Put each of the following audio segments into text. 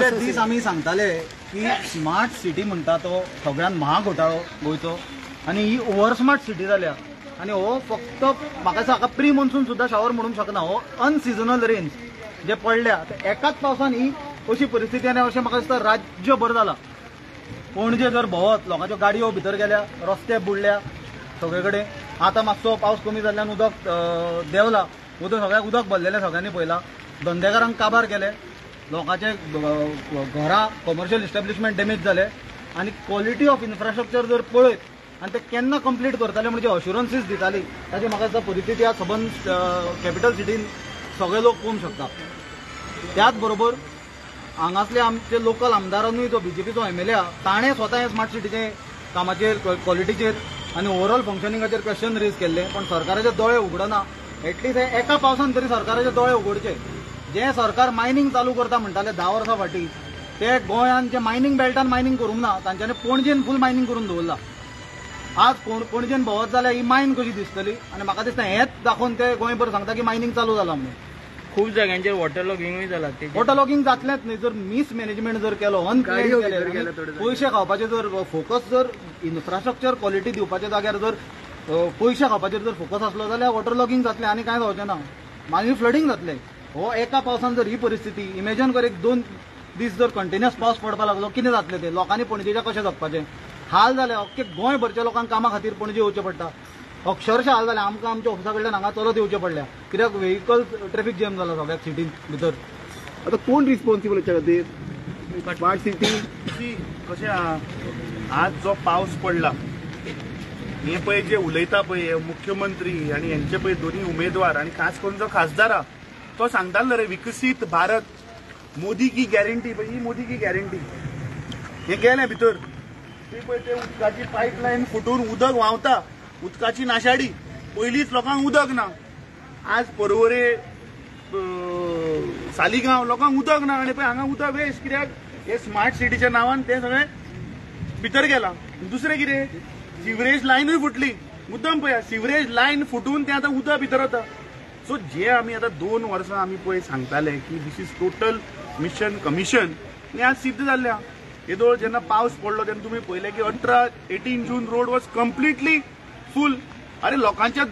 इतले दीस आमी सांगताले की स्मार्ट सिटी म्हणटा तो सगळ्यात महाग घोटाळो गोंयचो आनी ही ओव्हर स्मार्ट सिटी जाल्या आनी हो फक्त म्हाका दिसता हाका प्री मॉन्सून सुद्दां शावर म्हणूंक शकना. हो अनसिजनल रेन्स जे पडल्या एकाच पावसान ही अशी परिस्थिती आनी अशें म्हाका दिसता राज्यभर जाला. पणजे जर भोंवत लोकांच्यो गाडयो भितर गेल्या, रस्ते बुडल्या सगळे कडेन. आतां मातसो पावस कमी जाल्ल्यान उदक देंवला, सगळ्याक उदक भरलेलें सगळ्यांनी पळयलां. धंदेकारांक काबार केले, लोकांचे घरां कमर्शियल इस्टॅब्लिशमेंट डॅमेज जाले आनी क्वॉलिटी ऑफ इन्फ्रास्ट्रक्चर जर पळयत आनी ते केन्ना कंप्लीट करताले म्हणजे अश्युरन्सीस दिताली ताची म्हाका दिसता परिस्थिती ह्या सबंद कॅपिटल सिटीन सगळे लोक पळोवंक शकता. त्याच बरोबर हांगासले आमचे लोकल आमदारांनूय जो बीजेपीचो एमएलए ताणें स्वता हे स्मार्ट सिटीचे कामाचेर क्वॉलिटीचेर आनी ओवरऑल फंक्शनिंगाचेर क्वेश्चन रेज केल्ले, पण सरकाराचे दोळे उगडना. एटलीस्ट हे एका पावसान तरी सरकाराचे दोळे उगडचे. जे सरकार मायनिंग चालू करता म्हणटाले 10 वर्सां फाटीं, ते गोंयान जे मायनिंग बेल्टान मायनिंग करूंक ना, तांच्यांनी पणजेन फूल मायनिंग करून दवरला. आज पणजेन भोंवत जाल्यार ही मायन कशी दिसतली आनी म्हाका दिसता हेच दाखोवन ते गोंयभर सांगता की मायनिंग चालू जाला म्हणून. खूप जाग्यांचेर वॉटर लॉगिंगूय जाला. वॉटर लॉगिंग जातलेंच न्ही जर मिसमॅनेजमेंट जर केलो, अनप्लॅन केले, पयशे खावपाचे जर फोकस जर इन्फ्रास्ट्रक्चर क्वॉलिटी दिवपाच्या जाग्यार जर पयशे खावपाचेर जर फोकस आसलो जाल्यार वॉटर लॉगिंग जातलें आनी कांय जावचें ना. मागीर फ्लडिंग जातलें. हो एका पावसान जर ही परिस्थिती इमॅजिन कर, एक 2 दीस जर कंटिन्युअस पावस पडपाक लागलो कितें जातलें ते लोकांनी पणजेच्या कशें जगपाचें. हाल जाले अख्खे गोंयभरच्या लोकांक कामा खातीर पणजे येवचें पडटा. अक्षरशः हाल जाले. आमकां आमच्या ऑफिसा कडल्यान हांगा चलत येवचें पडल्या कित्याक व्हेकल ट्रॅफिक जॅम जाला सगळ्या सिटीन भितर. आता कोण रिस्पॉन्सिबल हेच्या खातीर? स्मार्ट सिटी कशें आहा, आज जो पावस पडला हे पळय जे उलयता पळय मुख्यमंत्री आनी हेंचे पळय दोन्ही उमेदवार आनी खास करून जो खासदार आहा तो सांगतालो रे विकसीत भारत, मोदी की गॅरंटी. पळय ही मोदी की गॅरंटी हे गेले भितर. ते पळय ते उदकाची पायपलायन फुटून उदक व्हांवता, उदकाची नाशाडी. पयलींच लोकांक उदक ना. आज परवरे सालिगांव लोकांक उदक ना आनी पळय हांगा उदक वेस्ट. कित्याक हे स्मार्ट सिटीच्या नांवान ते सगळे भितर गेला. दुसरें कितें, सिवरेज लायनूय फुटली. मुद्दम पळया सिवरेज लायन फुटून ते आतां उदक भितर वता. सो जे आमी आतां 2 वर्सां आमी पळय सांगताले की दिस इज टोटल मिशन कमिशन, हें आज सिद्ध जाल्लें. येदोळ जेन्ना पावस पडलो तेन्ना तुमी पळयलें की 18 जून रोड वॉज कम्प्लिटली फूल. अरे लोकांच्या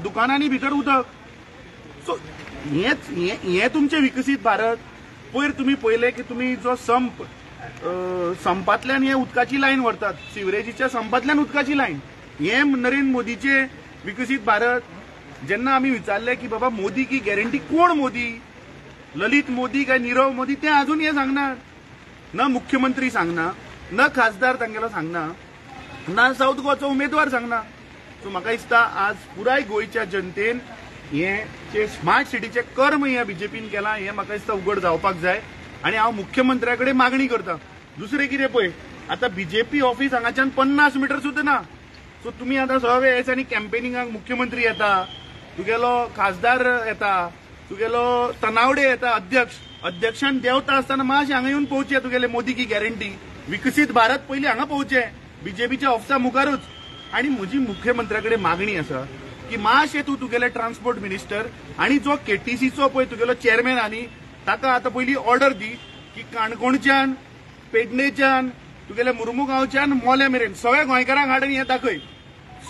दुकानांनी भितर उदक. सो हें तुमचें विकसीत भारत. पयर तुमी पळयलें की तुमी जो संपांतल्यान हे उदकाची लायन व्हरतात, सिवरेजीच्या संपांतल्यान उदकाची लायन. हे नरेंद्र मोदीचे विकसीत भारत. जेन्ना आमी विचारले की बाबा मोदी की गॅरंटी कोण मोदी, ललित मोदी काय नीरव मोदी, ते अजून हे सांगना. न मुख्यमंत्री सांगना, न खासदार तांगेलो सांगना, ना साऊथ गोवाचो उमेदवार सांगना. सो म्हाका दिसता आज पुराय गोंयच्या जनतेन हे स्मार्ट सिटीचे कर्म ह्या बीजेपीन केला हे म्हाका दिसता उघड जावपाक जाय. आनी हांव मुख्यमंत्र्या कडेन मागणी करता. दुसरें कितें पळय, आतां बीजेपी ऑफिस हांगाच्यान 50 मिटर सुद्दां ना. सो तुमी आतां सगळे दिसांनी कॅम्पेनिंगाक मुख्यमंत्री येता, तुगेलो खासदार येता, तुगेलो तनावडे येता, अध्यक्षान देंवता आसतना मातशें हांगा येवन पोवचें तुगेले मोदी की गॅरंटी विकसीत भारत पयलीं हांगा पोवचें बीजेपीच्या ऑफिसा मुखारूच. आनी म्हजी मुख्यमंत्र्या कडेन मागणी आसा की मातशें तूं तुगेले ट्रान्सपोर्ट मिनिस्टर आनी जो केटीसीचो पळय तुगेलो चेअरमॅन आनी ताका आतां पयलीं ऑर्डर दी की काणकोणच्यान, पेडणेच्यान, तुगेले मुर्मुगांवच्यान मोल्या मेरेन सगळ्या गोंयकारांक हाड आनी हें दाखय.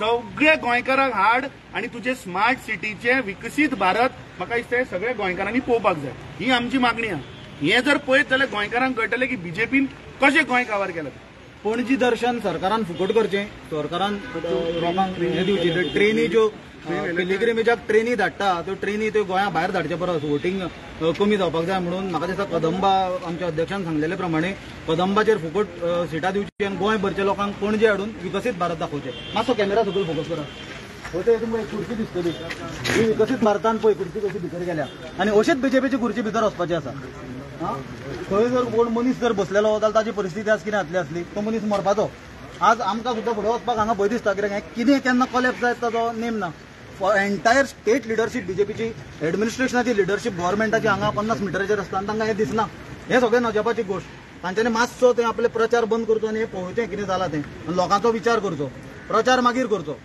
सगळे गोंयकारांक हाड आनी तुजे स्मार्ट सिटीचे विकसीत भारत म्हाका दिसता हे सगळ्या गोंयकारांनी पळोवपाक जाय. ही आमची मागणी आहा. हें जर पळयत जाल्यार गोंयकारांक कळटलें की बीजेपीन कशें गोंय काबार केलां. पणजी दर्शन सरकारान फुकट करचें. सरकारान लोकांक हे दिवची. ट्रेनी ज्यो पिलिग्रिमेजाक ट्रेनी धाडटा त्यो ट्रेनी त्यो गोंया भायर धाडचे परस वोटींग कमी जावपाक जाय म्हणून म्हाका दिसता कदंबा आमच्या अध्यक्षान सांगलेले प्रमाणे कदंबाचेर फुकट सिटां दिवची आनी गोंयभरच्या लोकांक पणजे हाडून विकसीत भारत दाखोवचें. मातसो कॅमेरा सकयल फोकस करा. हो ते तुमकां एक खुर्ची दिसतली. ही विकसीत भारतान पळय खुर्ची कशी भितर गेल्या आनी अशेंच बीजेपीची खुर्ची भितर वचपाची आसा. थंय जर कोण मनीस जर बसलेलो जाल्यार ताची परिस्थिती आज कितें जातली आसली, तो मनीस मरपाचो. आज आमकां सुद्दां फुडें वचपाक हांगा भंय दिसता कित्याक हें कितें केन्ना कॉलेप्स जायत ताचो नेम ना. एंटायर स्टेट लिडरशीप बीजेपीची एडमिनिस्ट्रेशनाची लिडरशीप गव्हर्मेंटाची हांगा 50 मिटराचेर आसता आनी तांकां हें दिसना. हें सगळें नजपाची गोश्ट. तांच्यांनी मातसो ते आपले प्रचार बंद करचो आनी हें पळोवचें कितें जालां तें आनी लोकांचो विचार करचो. प्रचार मागीर करचो.